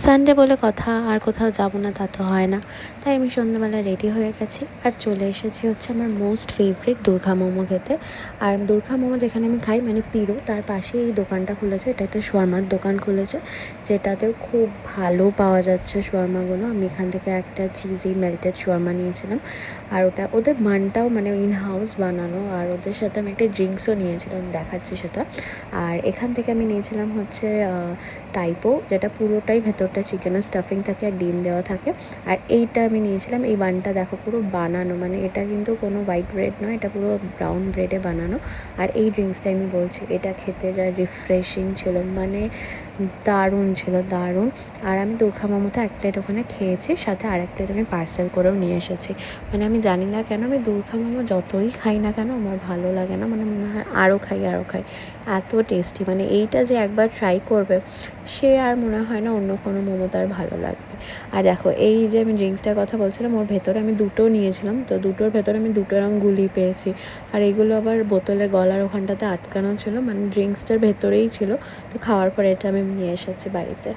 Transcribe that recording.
Sunday বলে কথা, আর কোথাও যাব না তা তো হয় না। তাই আমি সন্ধ্যাবেলা রেডি হয়ে গেছি আর চলে এসেছি হচ্ছে আমার মোস্ট ফেভারিট দুর্গা মোমো খেতে। আর দুর্গা মোমো যেখানে আমি খাই মানে পিরো, তার পাশেই এই দোকানটা খুলেছে। এটা একটা শোয়ারমার দোকান খুলেছে, যেটাতেও খুব ভালো পাওয়া যাচ্ছে শোয়ারমাগুলো। আমি এখান থেকে একটা চিজি মেল্টেড শোয়ারমা নিয়েছিলাম, আর ওটা ওদের মানটাও মানে ইন হাউস বানানো। আর ওদের সাথে আমি একটা ড্রিঙ্কসও নিয়েছিলাম, দেখাচ্ছি সেটা। আর এখান থেকে আমি নিয়েছিলাম হচ্ছে টাইপো, যেটা পুরোটাই ভেতরটা চিকেনের স্টাফিং থাকে আর ডিম দেওয়া থাকে। আর এইটা আমি নিয়েছিলাম, এই বানটা দেখো পুরো বানানো, মানে এটা কিন্তু কোনো হোয়াইট ব্রেড নয়, এটা পুরো ব্রাউন ব্রেডে বানানো। আর এই ড্রিঙ্কসটা আমি বলছি, এটা খেতে যা রিফ্রেশিং ছিল, মানে দারুণ ছিল, দারুণ। আর আমি দুর্গা মোমোতে এক প্লেট ওখানে খেয়েছি, সাথে আর এক প্লেট আমি পার্সেল করেও নিয়ে এসেছি। মানে আমি জানি না কেন, আমি দুর্গা মোমো যতই খাই না কেন আমার ভালো লাগে না, মানে মনে হয় আরও খাই আরও খাই, এত টেস্টি। মানে এইটা যে একবার ট্রাই করবে সে আর মনে হয় না অন্য কোনো মোমো তার ভালো লাগবে। আর দেখো এই যে আমি ড্রিঙ্কসটার কথা বলছিলাম, ওর ভেতরে আমি দুটো নিয়েছিলাম, তো দুটোর ভেতরে আমি দুটো এরকম গুলি পেয়েছি। আর এইগুলো আবার বোতলে গলার ওখানটাতে আটকানো ছিল, মানে ড্রিঙ্কসটার ভেতরেই ছিল। তো খাওয়ার পরে এটা আমি নিয়ে এসেছি বাড়িতে।